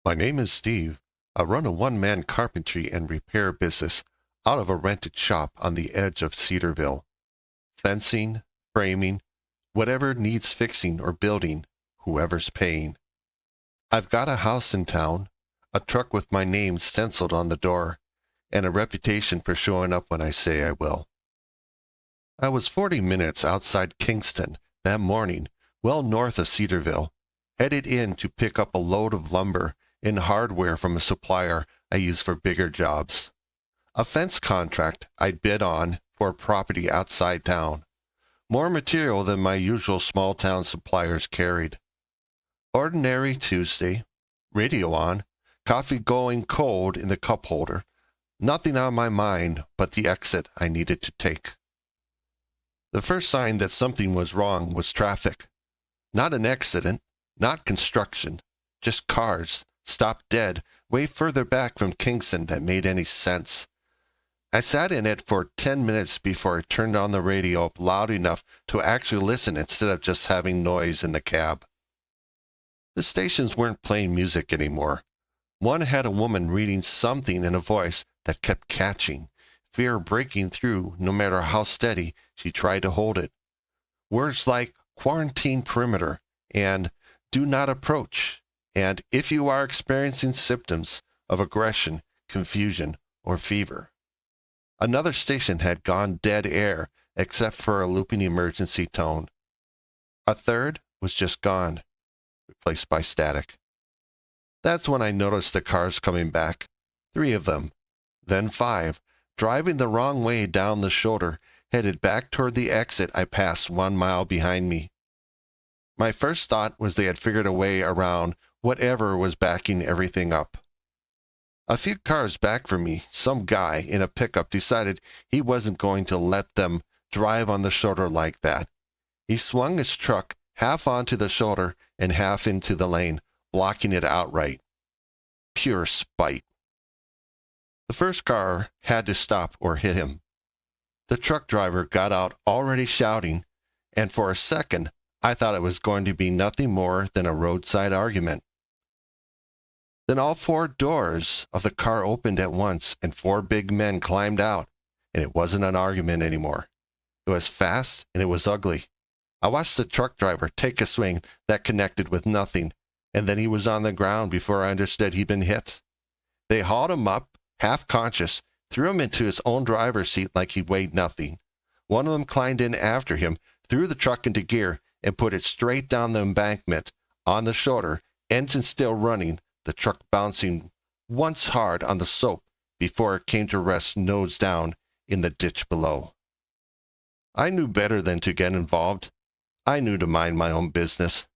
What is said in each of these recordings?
My name is Steve. I run a one-man carpentry and repair business out of a rented shop on the edge of Cedarville. Fencing, framing, whatever needs fixing or building, whoever's paying. I've got a house in town, a truck with my name stenciled on the door, and a reputation for showing up when I say I will. I was 40 minutes outside Kingston that morning, well north of Cedarville, headed in to pick up a load of lumber and hardware from a supplier I use for bigger jobs. A fence contract I'd bid on for a property outside town. More material than my usual small-town suppliers carried. Ordinary Tuesday. Radio on. Coffee going cold in the cup holder. Nothing on my mind but the exit I needed to take. The first sign that something was wrong was traffic. Not an accident, not construction, just cars, stopped dead, way further back from Kingston that made any sense. I sat in it for 10 minutes before I turned on the radio up loud enough to actually listen instead of just having noise in the cab. The stations weren't playing music anymore. One had a woman reading something in a voice that kept catching, fear breaking through no matter how steady she tried to hold it. Words like quarantine perimeter and do not approach, and if you are experiencing symptoms of aggression, confusion, or fever. Another station had gone dead air except for a looping emergency tone. A third was just gone, replaced by static. That's when I noticed the cars coming back, 3 of them, then 5, driving the wrong way down the shoulder, headed back toward the exit I passed 1 mile behind me. My first thought was they had figured a way around whatever was backing everything up. A few cars back from me, some guy in a pickup decided he wasn't going to let them drive on the shoulder like that. He swung his truck half onto the shoulder and half into the lane, blocking it outright. Pure spite. The first car had to stop or hit him. The truck driver got out already shouting, and for a second I thought it was going to be nothing more than a roadside argument. Then all 4 doors of the car opened at once and 4 big men climbed out, and it wasn't an argument anymore. It was fast and it was ugly. I watched the truck driver take a swing that connected with nothing, and then he was on the ground before I understood he'd been hit. They hauled him up, half conscious, threw him into his own driver's seat like he weighed nothing. One of them climbed in after him, threw the truck into gear, and put it straight down the embankment, on the shoulder, engine still running, the truck bouncing once hard on the slope before it came to rest nose down in the ditch below. I knew better than to get involved. I knew to mind my own business.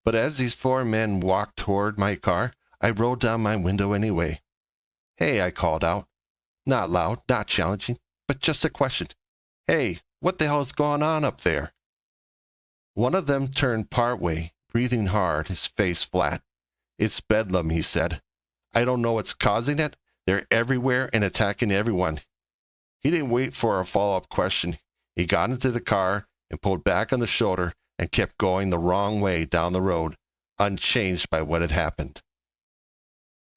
But as these 4 men walked toward my car, I rolled down my window anyway. "Hey," I called out. Not loud, not challenging, but just a question. "Hey, what the hell is going on up there?" One of them turned partway, breathing hard, his face flat. "It's bedlam," he said. "I don't know what's causing it. They're everywhere and attacking everyone." He didn't wait for a follow-up question. He got into the car and pulled back on the shoulder and kept going the wrong way down the road, unchanged by what had happened.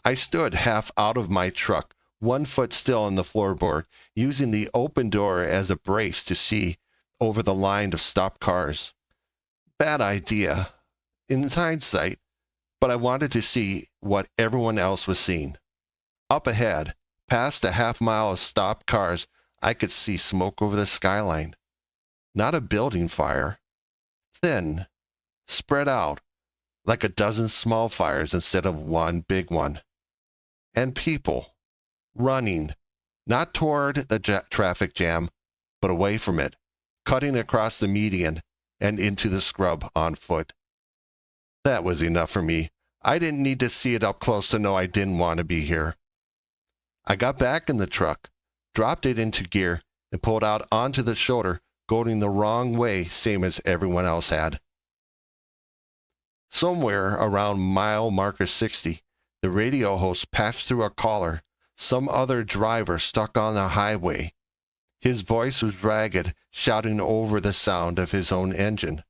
I stood half out of my truck, 1 foot still on the floorboard, using the open door as a brace to see over the line of stopped cars. Bad idea, in hindsight, but I wanted to see what everyone else was seeing. Up ahead, past a half-mile of stopped cars, I could see smoke over the skyline. Not a building fire. Thin, spread out, like a dozen small fires instead of one big one. And people, running, not toward the traffic jam, but away from it, cutting across the median and into the scrub on foot. That was enough for me. I didn't need to see it up close to know I didn't want to be here. I got back in the truck, dropped it into gear, and pulled out onto the shoulder, going the wrong way, same as everyone else had. Somewhere around mile marker 60, the radio host patched through a caller, some other driver stuck on a highway. His voice was ragged, shouting over the sound of his own engine.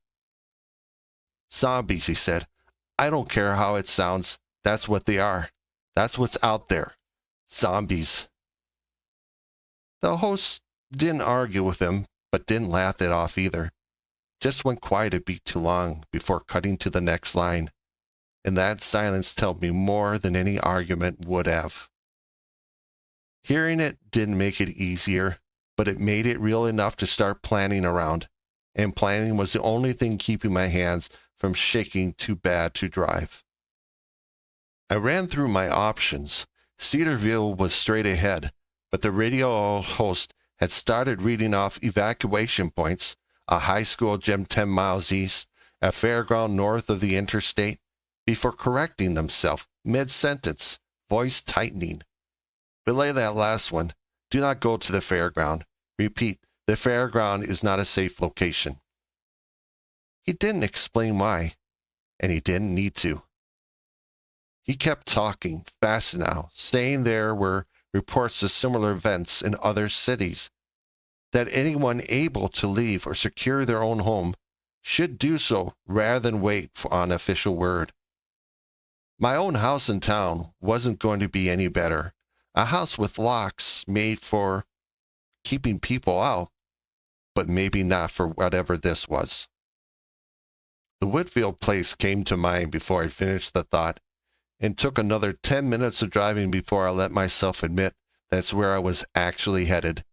"Zombies," he said. "I don't care how it sounds. That's what they are. That's what's out there. Zombies. The host didn't argue with him, but didn't laugh it off either. Just went quiet a beat too long before cutting to the next line. And that silence told me more than any argument would have. Hearing it didn't make it easier, but it made it real enough to start planning around. And planning was the only thing keeping my hands from shaking too bad to drive. I ran through my options. Cedarville was straight ahead, but the radio host had started reading off evacuation points, a high school gym 10 miles east, a fairground north of the interstate, before correcting themselves mid-sentence, voice tightening. Belay that last one. Do not go to the fairground. Repeat, the fairground is not a safe location. He didn't explain why, and he didn't need to. He kept talking, fast now, saying there were reports of similar events in other cities, that anyone able to leave or secure their own home should do so rather than wait for an official word. My own house in town wasn't going to be any better. A house with locks made for keeping people out, but maybe not for whatever this was. The Whitfield place came to mind before I finished the thought, and took another 10 minutes of driving before I let myself admit that's where I was actually headed.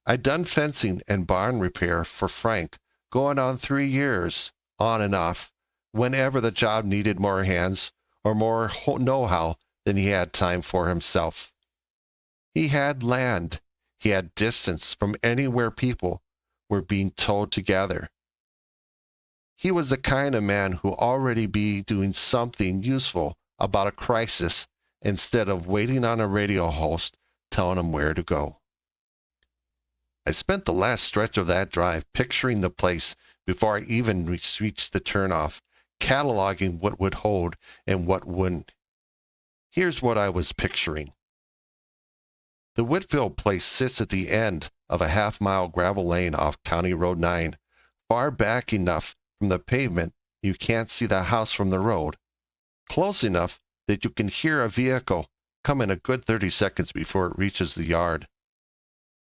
I'd done fencing and barn repair for Frank, going on 3 years, on and off, whenever the job needed more hands or more know-how than he had time for himself. He had land. He had distance from anywhere people were being told to gather. He was the kind of man who already be doing something useful about a crisis instead of waiting on a radio host telling him where to go. I spent the last stretch of that drive picturing the place before I even reached the turnoff, cataloging what would hold and what wouldn't. Here's what I was picturing. The Whitfield place sits at the end of a half-mile gravel lane off County Road 9, far back enough from the pavement you can't see the house from the road, close enough that you can hear a vehicle coming a good 30 seconds before it reaches the yard.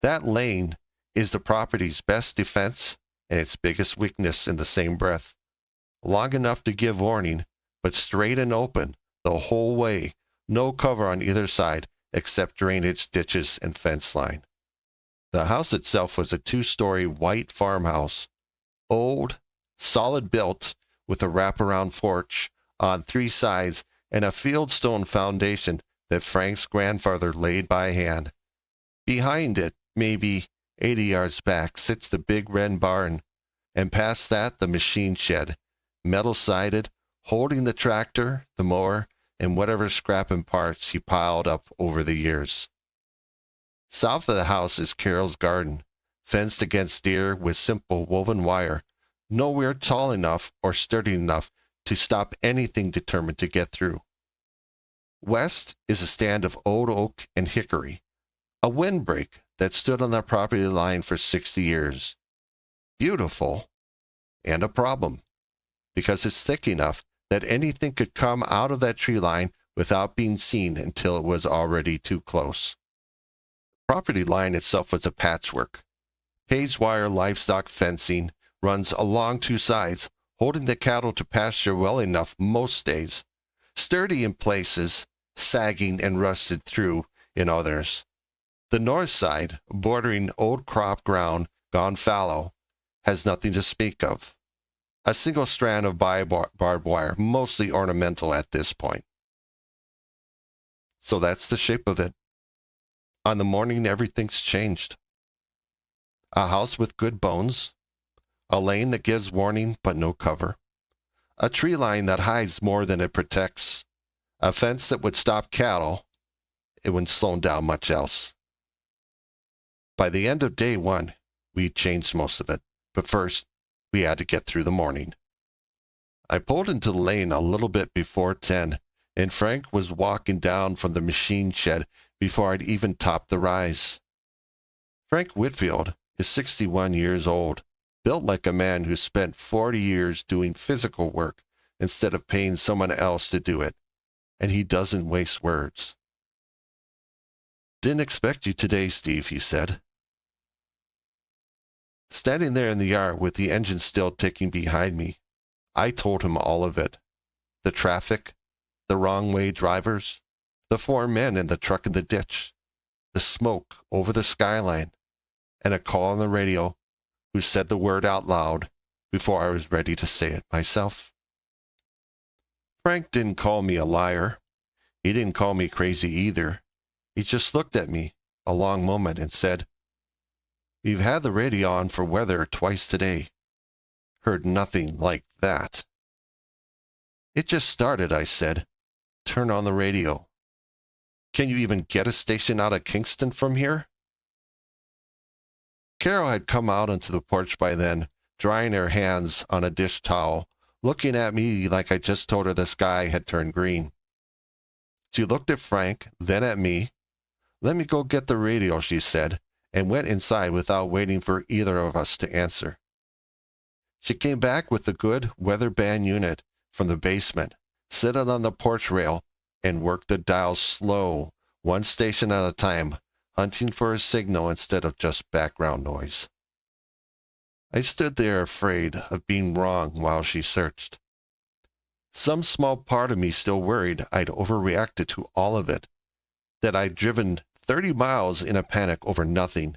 That lane is the property's best defense and its biggest weakness in the same breath. Long enough to give warning, but straight and open the whole way, no cover on either side except drainage, ditches, and fence line. The house itself was a 2-story white farmhouse, old, solid built, with a wraparound porch on 3 sides and a fieldstone foundation that Frank's grandfather laid by hand. Behind it, maybe 80 yards back, sits the big red barn, and past that the machine shed, metal-sided, holding the tractor, the mower, and whatever scrap and parts he piled up over the years. South of the house is Carol's garden, fenced against deer with simple woven wire, nowhere tall enough or sturdy enough to stop anything determined to get through. West is a stand of old oak and hickory, a windbreak that stood on the property line for 60 years. Beautiful, and a problem, because it's thick enough that anything could come out of that tree line without being seen until it was already too close. The property line itself was a patchwork. Cage wire livestock fencing runs along 2 sides, holding the cattle to pasture well enough most days, sturdy in places, sagging and rusted through in others. The north side, bordering old crop ground gone fallow, has nothing to speak of. A single strand of barbed wire, mostly ornamental at this point. So that's the shape of it. On the morning, everything's changed. A house with good bones, a lane that gives warning but no cover, a tree line that hides more than it protects, a fence that would stop cattle, it wouldn't slow down much else. By the end of day 1, we'd changed most of it, but first, we had to get through the morning. I pulled into the lane a little bit before 10, and Frank was walking down from the machine shed before I'd even topped the rise. Frank Whitfield is 61 years old, built like a man who spent 40 years doing physical work instead of paying someone else to do it. and he doesn't waste words. "Didn't expect you today, Steve," he said. Standing there in the yard with the engine still ticking behind me, I told him all of it. The traffic, the wrong-way drivers, the 4 men in the truck in the ditch, the smoke over the skyline, and a call on the radio who said the word out loud before I was ready to say it myself. Frank didn't call me a liar. He didn't call me crazy either. He just looked at me a long moment and said, "You've had the radio on for weather twice today. Heard nothing like that." "It just started," I said. "Turn on the radio." "Can you even get a station out of Kingston from here?" Carol had come out onto the porch by then, drying her hands on a dish towel, looking at me like I just told her the sky had turned green. She looked at Frank, then at me. "Let me go get the radio," she said, and went inside without waiting for either of us to answer. She came back with the good weather band unit from the basement, set it on the porch rail, and worked the dial slow, one station at a time, hunting for a signal instead of just background noise. I stood there afraid of being wrong while she searched. Some small part of me still worried I'd overreacted to all of it, that I'd driven 30 miles in a panic over nothing,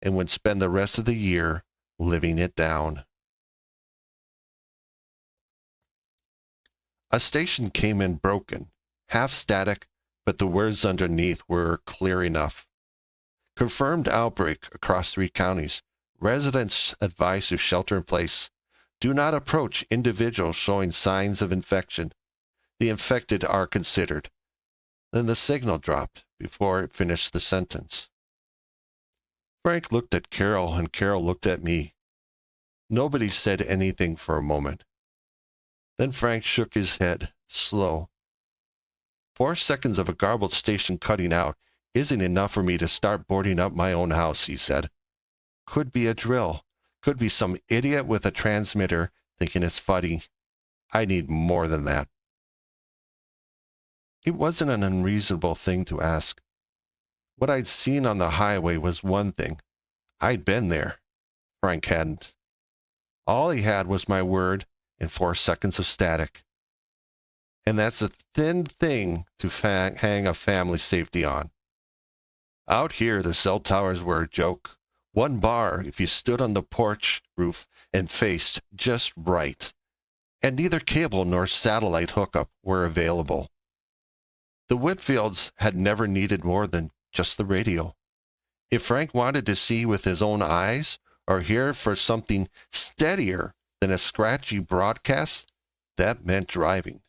and would spend the rest of the year living it down. A station came in broken, half static, but the words underneath were clear enough. Confirmed outbreak across 3 counties. Residents advised to shelter in place. Do not approach individuals showing signs of infection. The infected are considered. Then the signal dropped before it finished the sentence. Frank looked at Carol, and Carol looked at me. Nobody said anything for a moment. Then Frank shook his head, slow. 4 seconds of a garbled station cutting out isn't enough for me to start boarding up my own house, he said. Could be a drill. Could be some idiot with a transmitter thinking it's funny. I need more than that. It wasn't an unreasonable thing to ask. What I'd seen on the highway was one thing. I'd been there. Frank hadn't. All he had was my word and 4 seconds of static. And that's a thin thing to hang a family safety on. Out here, the cell towers were a joke. 1 bar if you stood on the porch roof and faced just right. And neither cable nor satellite hookup were available. The Whitfields had never needed more than just the radio. If Frank wanted to see with his own eyes or hear for something steadier than a scratchy broadcast, that meant driving.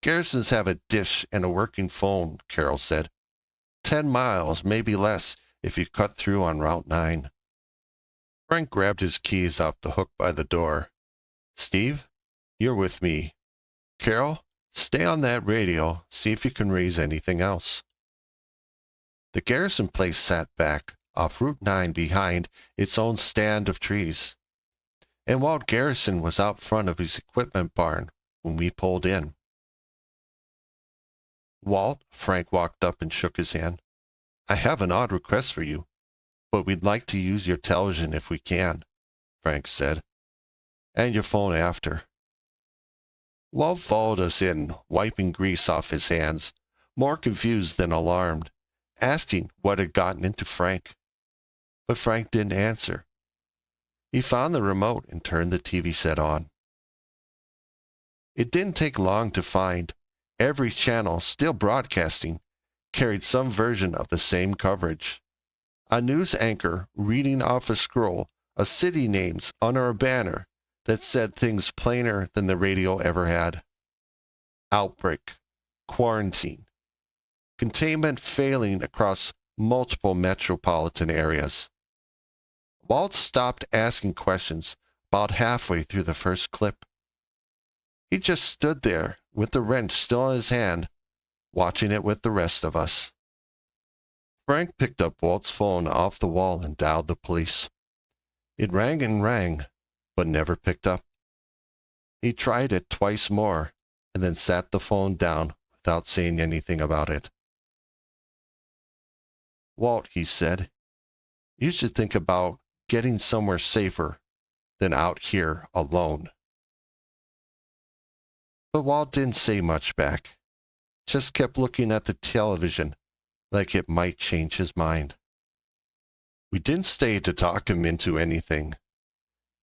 Garrisons have a dish and a working phone, Carol said. 10 miles, maybe less, if you cut through on Route 9. Frank grabbed his keys off the hook by the door. Steve, you're with me. Carol, stay on that radio, see if you can raise anything else. The Garrison place sat back off Route 9 behind its own stand of trees. And Walt Garrison was out front of his equipment barn when we pulled in. Walt, Frank walked up and shook his hand. I have an odd request for you, but we'd like to use your television if we can, Frank said, and your phone after. Walt followed us in, wiping grease off his hands, more confused than alarmed, asking what had gotten into Frank. But Frank didn't answer. He found the remote and turned the TV set on. It didn't take long to find. Every channel still broadcasting carried some version of the same coverage. A news anchor reading off a scroll of city names under a banner that said things plainer than the radio ever had. Outbreak, quarantine, containment failing across multiple metropolitan areas. Walt stopped asking questions about halfway through the first clip. He just stood there with the wrench still in his hand, watching it with the rest of us. Frank picked up Walt's phone off the wall and dialed the police. It rang and rang, but never picked up. He tried it twice more and then sat the phone down without saying anything about it. Walt, he said, you should think about getting somewhere safer than out here alone. But Walt didn't say much back, just kept looking at the television like it might change his mind. We didn't stay to talk him into anything.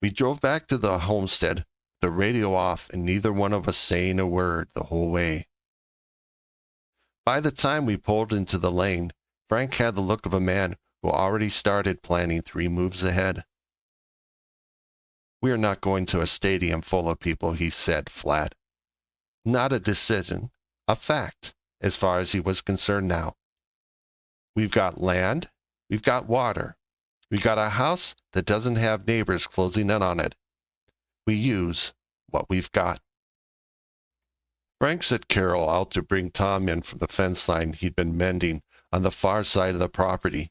We drove back to the homestead, the radio off, and neither one of us saying a word the whole way. By the time we pulled into the lane, Frank had the look of a man who already started planning 3 moves ahead. We are not going to a stadium full of people, he said flat. Not a decision, a fact, as far as he was concerned now. We've got land, we've got water, we've got a house that doesn't have neighbors closing in on it. We use what we've got. Frank sent Carol out to bring Tom in from the fence line he'd been mending on the far side of the property.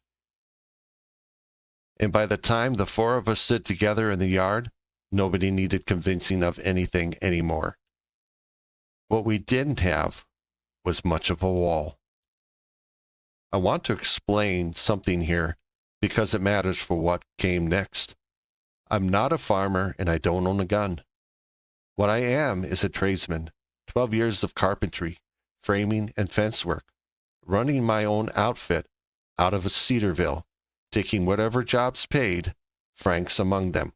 And by the time the 4 of us stood together in the yard, nobody needed convincing of anything anymore. What we didn't have was much of a wall. I want to explain something here because it matters for what came next. I'm not a farmer and I don't own a gun. What I am is a tradesman, 12 years of carpentry, framing, and fence work, running my own outfit out of Cedarville, taking whatever jobs paid, Frank's among them.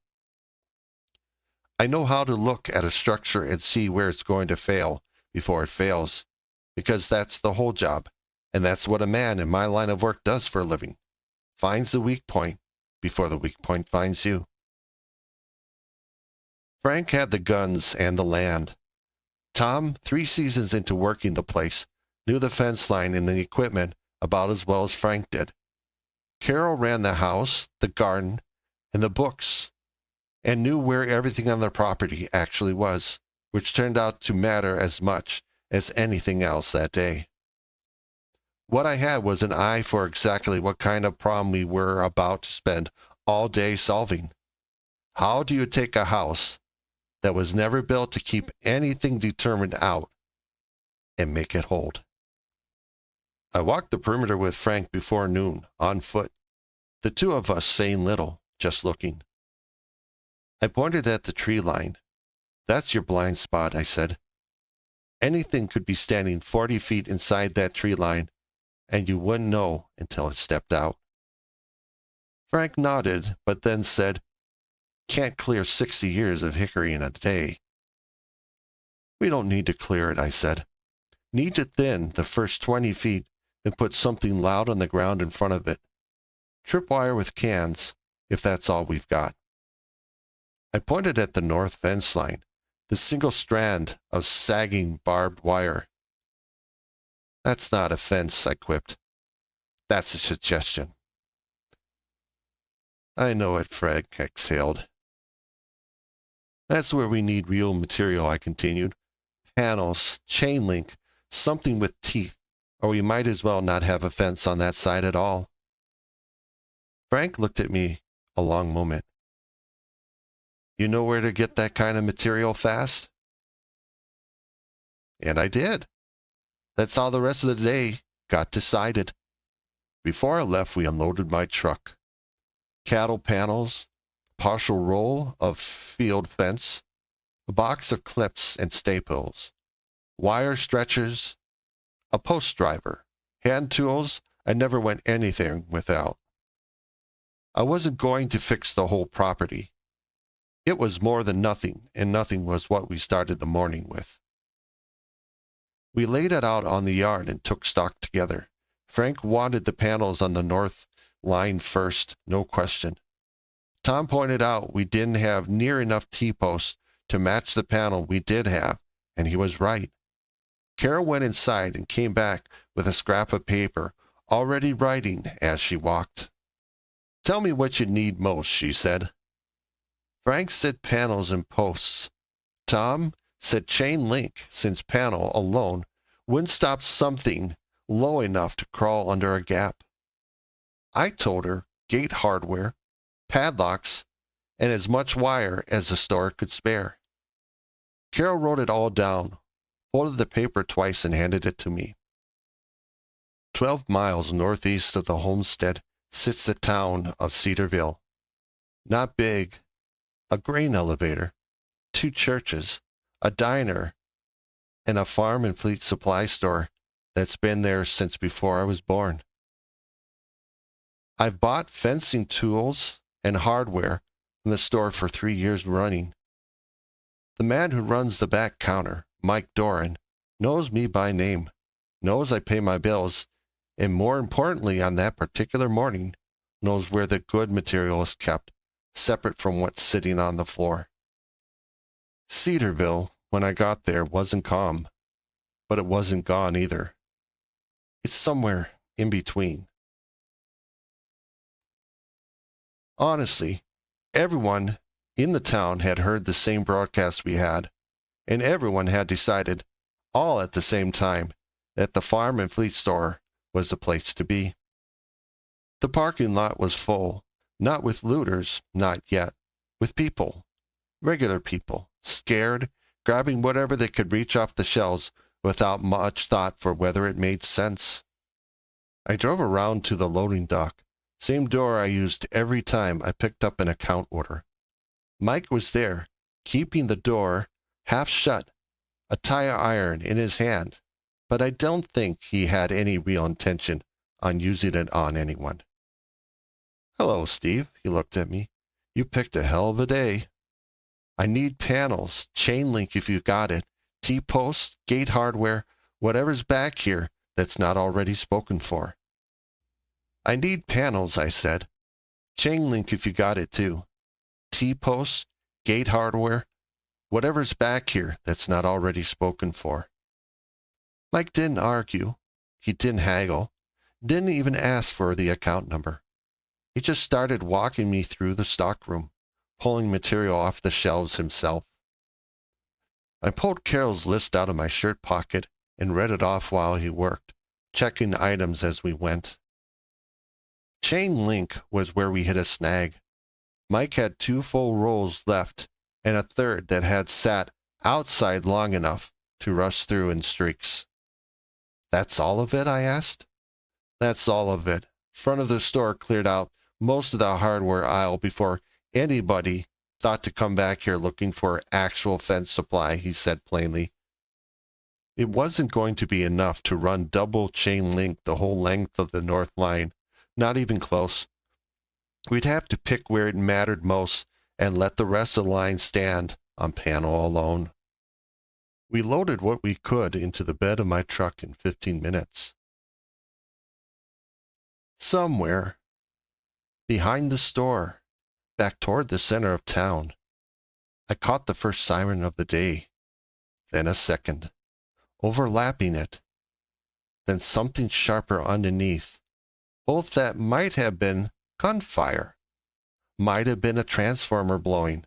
I know how to look at a structure and see where it's going to fail before it fails, because that's the whole job, and that's what a man in my line of work does for a living. Finds the weak point before the weak point finds you. Frank had the guns and the land. Tom, 3 seasons into working the place, knew the fence line and the equipment about as well as Frank did. Carol ran the house, the garden, and the books, and knew where everything on the property actually was, which turned out to matter as much as anything else that day. What I had was an eye for exactly what kind of problem we were about to spend all day solving. How do you take a house that was never built to keep anything determined out and make it hold? I walked the perimeter with Frank before noon, on foot, the 2 of us saying little, just looking. I pointed at the tree line. That's your blind spot, I said. Anything could be standing 40 feet inside that tree line, and you wouldn't know until it stepped out. Frank nodded, but then said, Can't clear 60 years of hickory in a day. We don't need to clear it, I said. Need to thin the first 20 feet and put something loud on the ground in front of it. Tripwire with cans, if that's all we've got. I pointed at the north fence line, the single strand of sagging barbed wire. That's not a fence, I quipped. That's a suggestion. I know it, Frank exhaled. That's where we need real material, I continued. Panels, chain link, something with teeth, or we might as well not have a fence on that side at all. Frank looked at me a long moment. You know where to get that kind of material fast? And I did. That's how the rest of the day got decided. Before I left, we unloaded my truck. Cattle panels, partial roll of field fence, a box of clips and staples, wire stretchers, a post driver, hand tools. I never went anything without. I wasn't going to fix the whole property. It was more than nothing, and nothing was what we started the morning with. We laid it out on the yard and took stock together. Frank wanted the panels on the north line first, no question. Tom pointed out we didn't have near enough T-posts to match the panel we did have, and he was right. Carol went inside and came back with a scrap of paper, already writing as she walked. Tell me what you need most, she said. Frank said panels and posts. Tom said chain link, since panel alone wouldn't stop something low enough to crawl under a gap. I told her gate hardware, padlocks, and as much wire as the store could spare. Carol wrote it all down, folded the paper twice and handed it to me. 12 miles northeast of the Homestead sits the town of Cedarville. Not big, a grain elevator, 2 churches, a diner, and a farm and fleet supply store that's been there since before I was born. I've bought fencing tools and hardware from the store for 3 years running. The man who runs the back counter, Mike Doran, knows me by name, knows I pay my bills, and more importantly on that particular morning, knows where the good material is kept, separate from what's sitting on the floor. Cedarville, when I got there, wasn't calm, but it wasn't gone either. It's somewhere in between. Honestly, everyone in the town had heard the same broadcast we had, and everyone had decided, all at the same time, that the farm and fleet store was the place to be. The parking lot was full, not with looters, not yet, with people, regular people, scared, grabbing whatever they could reach off the shelves without much thought for whether it made sense. I drove around to the loading dock, same door I used every time I picked up an account order. Mike was there, keeping the door half shut, a tire iron in his hand, but I don't think he had any real intention on using it on anyone. "Hello, Steve," he looked at me. "You picked a hell of a day. I need panels, chain link if you got it, T-posts, gate hardware, whatever's back here that's not already spoken for." "I need panels," I said. "Chain link if you got it too. T-posts, gate hardware, whatever's back here that's not already spoken for." Mike didn't argue. He didn't haggle. Didn't even ask for the account number. He just started walking me through the stockroom, pulling material off the shelves himself. I pulled Carol's list out of my shirt pocket and read it off while he worked, checking items as we went. Chain link was where we hit a snag. Mike had 2 full rolls left and a third that had sat outside long enough to rust through in streaks. "That's all of it?" I asked. "That's all of it. Front of the store cleared out most of the hardware aisle before anybody thought to come back here looking for actual fence supply," he said plainly. It wasn't going to be enough to run double chain link the whole length of the north line, not even close. We'd have to pick where it mattered most and let the rest of the line stand on panel alone. We loaded what we could into the bed of my truck in 15 minutes. Somewhere behind the store, back toward the center of town, I caught the first siren of the day, then a second, overlapping it, then something sharper underneath, both that might have been gunfire, might have been a transformer blowing.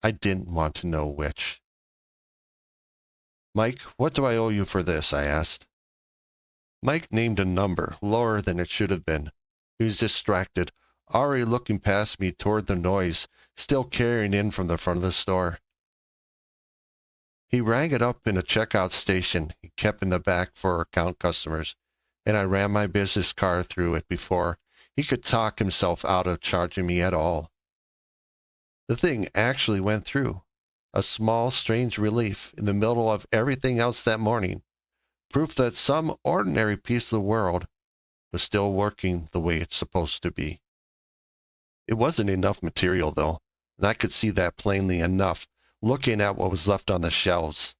I didn't want to know which. "Mike, what do I owe you for this?" I asked. Mike named a number lower than it should have been. He was distracted, already looking past me toward the noise, still carrying in from the front of the store. He rang it up in a checkout station he kept in the back for account customers, and I ran my business card through it before he could talk himself out of charging me at all. The thing actually went through, a small, strange relief in the middle of everything else that morning, proof that some ordinary piece of the world was still working the way it's supposed to be. It wasn't enough material, though, and I could see that plainly enough looking at what was left on the shelves.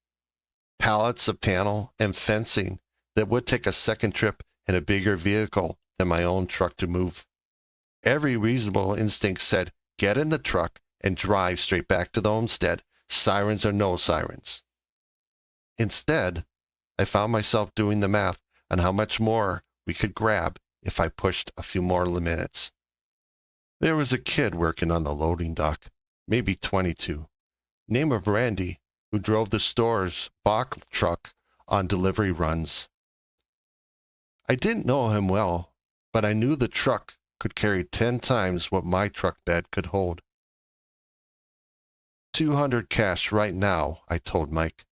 Pallets of panel and fencing that would take a second trip and a bigger vehicle than my own truck to move. Every reasonable instinct said, get in the truck and drive straight back to the homestead, sirens or no sirens. Instead, I found myself doing the math on how much more we could grab if I pushed a few more minutes. There was a kid working on the loading dock, maybe 22, name of Randy, who drove the store's box truck on delivery runs. I didn't know him well, but I knew the truck could carry 10 times what my truck bed could hold. $200 cash right now, I told Mike.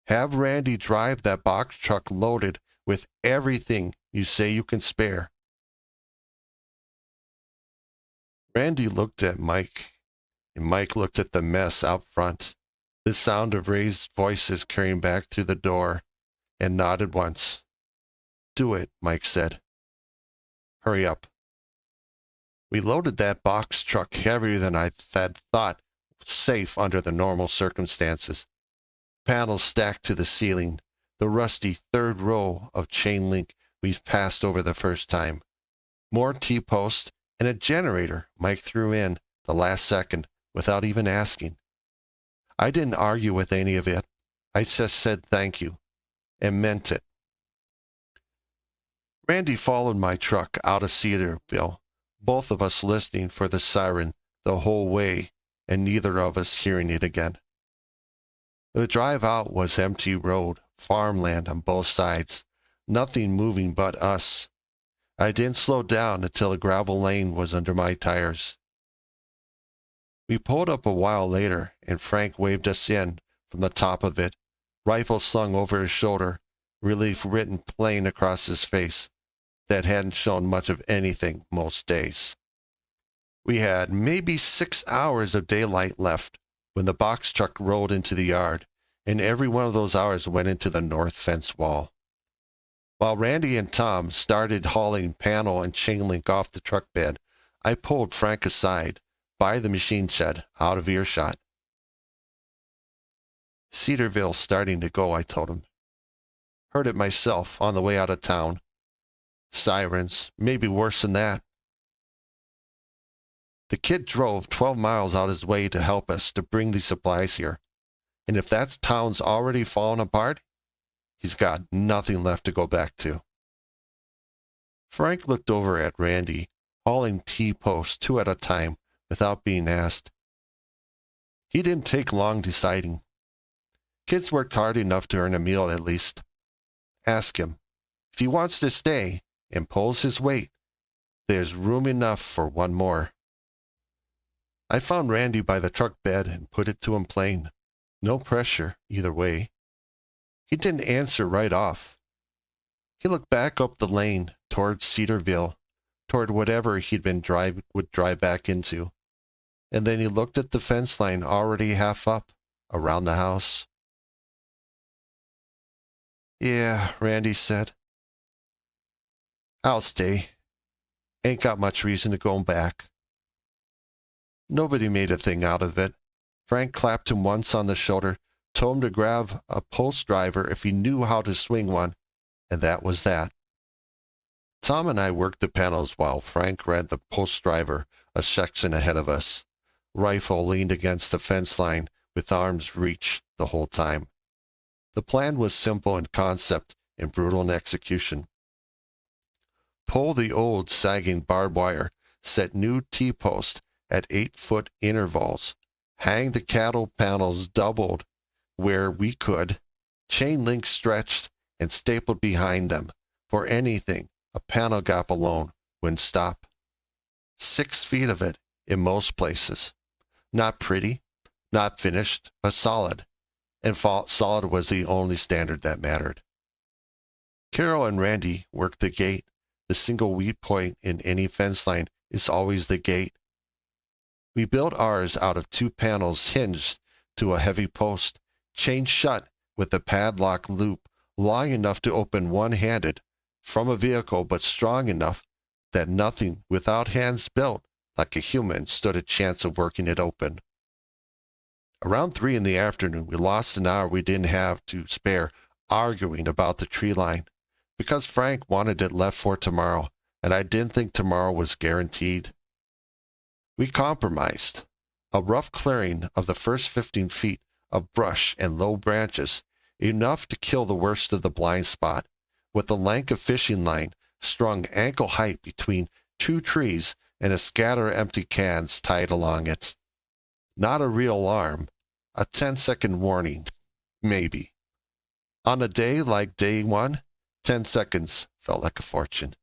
Have Randy drive that box truck loaded with everything you say you can spare. Randy looked at Mike, and Mike looked at the mess out front. The sound of raised voices carrying back through the door, and nodded once. Do it, Mike said. Hurry up. We loaded that box truck heavier than I had thought safe under the normal circumstances. Panels stacked to the ceiling, the rusty third row of chain link we passed over the first time. More T-posts and a generator Mike threw in the last second without even asking. I didn't argue with any of it. I just said thank you, and meant it. Randy followed my truck out of Cedarville, both of us listening for the siren the whole way, and neither of us hearing it again. The drive out was empty road, farmland on both sides, nothing moving but us. I didn't slow down until a gravel lane was under my tires. We pulled up a while later, and Frank waved us in from the top of it, rifle slung over his shoulder, relief written plain across his face that hadn't shown much of anything most days. We had maybe 6 hours of daylight left when the box truck rolled into the yard, and every one of those hours went into the north fence wall. While Randy and Tom started hauling panel and chain link off the truck bed, I pulled Frank aside, by the machine shed, out of earshot. Cedarville's starting to go, I told him. Heard it myself on the way out of town. Sirens, maybe worse than that. The kid drove 12 miles out his way to help us to bring these supplies here. And if that town's already fallen apart, he's got nothing left to go back to. Frank looked over at Randy, hauling T-posts 2 at a time without being asked. He didn't take long deciding. Kids worked hard enough to earn a meal at least. Ask him. If he wants to stay and pulls his weight, there's room enough for one more. I found Randy by the truck bed and put it to him plain. No pressure either way. He didn't answer right off. He looked back up the lane toward Cedarville, toward whatever would drive back into. And then he looked at the fence line already half up around the house. Yeah, Randy said. I'll stay. Ain't got much reason to go back. Nobody made a thing out of it. Frank clapped him once on the shoulder, told him to grab a post driver if he knew how to swing one, and that was that. Tom and I worked the panels while Frank read the post driver a section ahead of us. Rifle leaned against the fence line with arms reached the whole time. The plan was simple in concept and brutal in execution. Pull the old sagging barbed wire, set new T-posts at 8-foot intervals, hang the cattle panels doubled where we could, chain links stretched and stapled behind them. For anything, a panel gap alone wouldn't stop. 6 feet of it in most places. Not pretty, not finished, but solid. And solid was the only standard that mattered. Carol and Randy worked the gate. The single weak point in any fence line is always the gate. We built ours out of 2 panels hinged to a heavy post, chained shut with a padlock loop long enough to open one-handed from a vehicle, but strong enough that nothing without hands built like a human stood a chance of working it open. Around 3 in the afternoon, we lost an hour we didn't have to spare arguing about the tree line, because Frank wanted it left for tomorrow, and I didn't think tomorrow was guaranteed. We compromised. A rough clearing of the first 15 feet of brush and low branches, enough to kill the worst of the blind spot, with a length of fishing line strung ankle height between 2 trees and a scatter of empty cans tied along it. Not a real alarm, a 10-second warning, maybe. On a day like day 1, 10 seconds felt like a fortune.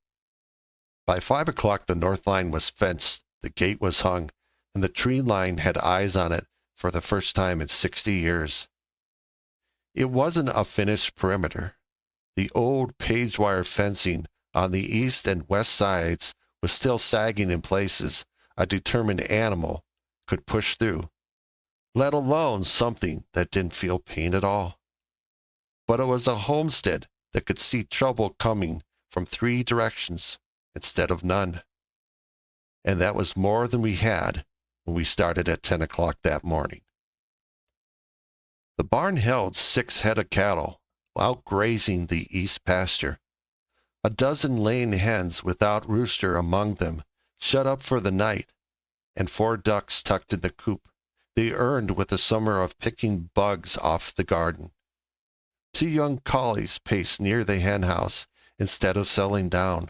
By 5 o'clock, the north line was fenced, the gate was hung, and the tree line had eyes on it for the first time in 60 years. It wasn't a finished perimeter. The old page wire fencing on the east and west sides was still sagging in places a determined animal could push through, let alone something that didn't feel pain at all. But it was a homestead that could see trouble coming from 3 directions instead of none. And that was more than we had when we started at 10 o'clock that morning. The barn held 6 head of cattle out grazing the east pasture. A dozen laying hens without rooster among them, shut up for the night, and 4 ducks tucked in the coop. They earned with a summer of picking bugs off the garden. 2 young collies paced near the hen house instead of settling down,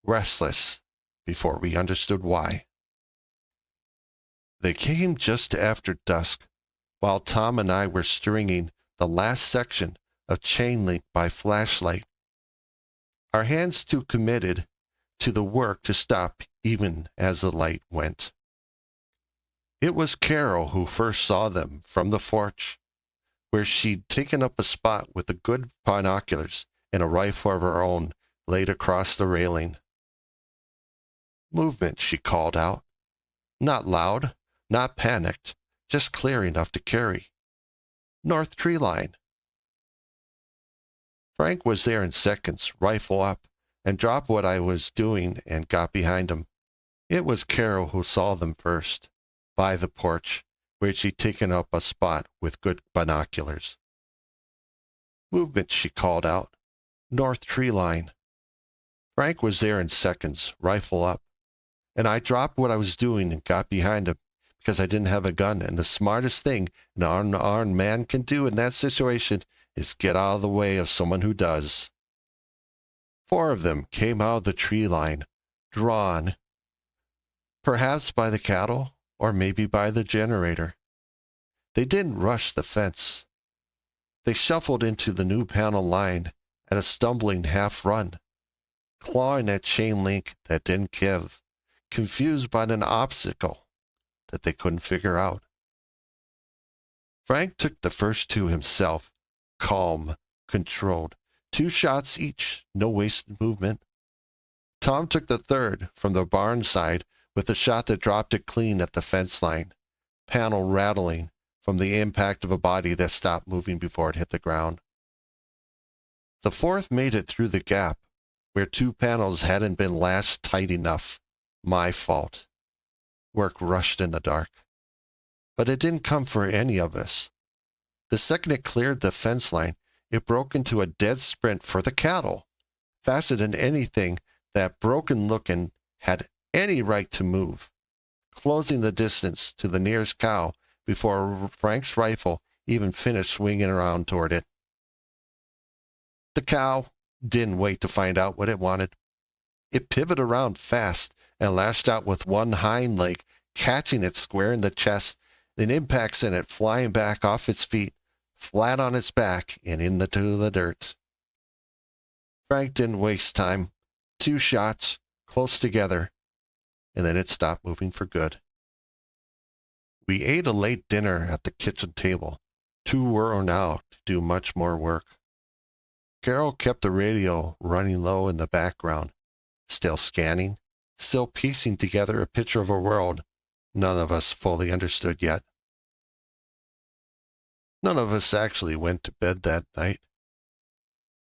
restless, before we understood why. They came just after dusk, while Tom and I were stringing the last section of chain link by flashlight, our hands too committed to the work to stop even as the light went. It was Carol who first saw them from the porch, where she'd taken up a spot with the good binoculars and a rifle of her own laid across the railing. "Movement," she called out. Not loud, not panicked, just clear enough to carry. "North tree line." Frank was there in seconds, rifle up, and dropped what I was doing and got behind him. It was Carol who saw them first, by the porch, where she'd taken up a spot with good binoculars. "Movement," she called out. "North tree line." Frank was there in seconds, rifle up, and I dropped what I was doing and got behind him because I didn't have a gun, and the smartest thing an unarmed man can do in that situation is get out of the way of someone who does. 4 of them came out of the tree line, drawn, perhaps by the cattle or maybe by the generator. They didn't rush the fence. They shuffled into the new panel line at a stumbling half run, clawing at chain link that didn't give, confused by an obstacle that they couldn't figure out. Frank took the first 2 himself, calm, controlled. 2 shots each, no wasted movement. Tom took the third from the barn side with a shot that dropped it clean at the fence line, panel rattling from the impact of a body that stopped moving before it hit the ground. The 4th made it through the gap, where 2 panels hadn't been lashed tight enough. My fault. Work rushed in the dark. But it didn't come for any of us. The second it cleared the fence line, it broke into a dead sprint for the cattle, faster than anything that broken-looking had any right to move, closing the distance to the nearest cow before Frank's rifle even finished swinging around toward it. The cow didn't wait to find out what it wanted. It pivoted around fast and lashed out with one hind leg, catching it square in the chest, then impact sent it flying back off its feet, flat on its back and into the dirt. Frank didn't waste time. 2 shots, close together, and then it stopped moving for good. We ate a late dinner at the kitchen table, too worn out to do much more work. Carol kept the radio running low in the background, still scanning, still piecing together a picture of a world none of us fully understood yet. None of us actually went to bed that night.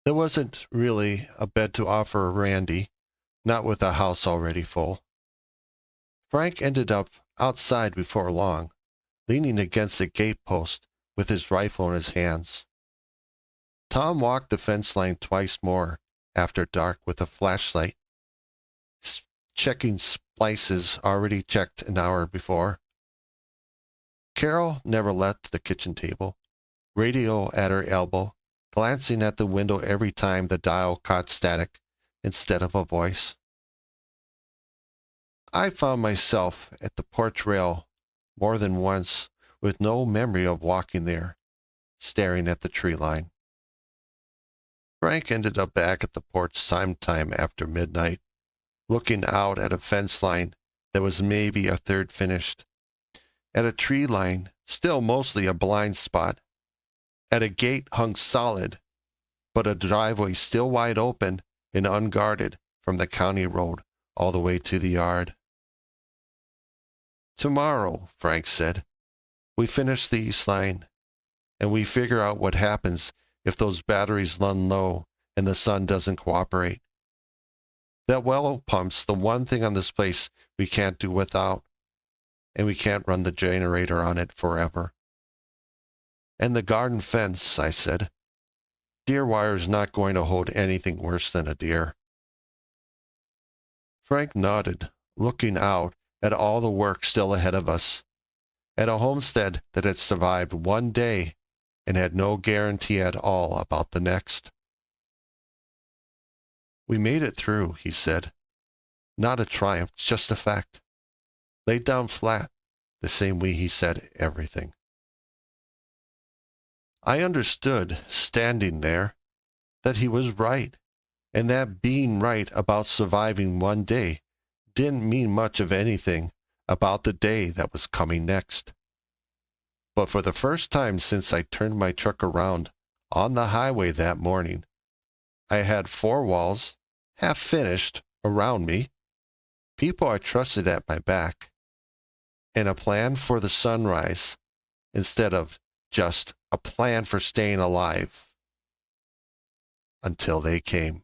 There wasn't really a bed to offer Randy, not with the house already full. Frank ended up outside before long, leaning against a gate post with his rifle in his hands. Tom walked the fence line twice more after dark with a flashlight, checking splices already checked an hour before. Carol never left the kitchen table, radio at her elbow, glancing at the window every time the dial caught static instead of a voice. I found myself at the porch rail more than once with no memory of walking there, staring at the tree line. Frank ended up back at the porch sometime after midnight, looking out at a fence line that was maybe a third finished, at a tree line still mostly a blind spot, at a gate hung solid, but a driveway still wide open and unguarded from the county road all the way to the yard. "Tomorrow," Frank said, "we finish the east line, and we figure out what happens if those batteries run low and the sun doesn't cooperate. That well pump's the one thing on this place we can't do without, and we can't run the generator on it forever." "And the garden fence," I said. "Deer wire's not going to hold anything worse than a deer." Frank nodded, looking out at all the work still ahead of us, at a homestead that had survived one day and had no guarantee at all about the next. "We made it through," he said. "Not a triumph, just a fact. Laid down flat, the same way he said everything." I understood, standing there, that he was right, and that being right about surviving one day didn't mean much of anything about the day that was coming next. But for the first time since I turned my truck around on the highway that morning, I had four walls, half finished, around me, people I trusted at my back, and a plan for the sunrise instead of just a plan for staying alive until they came.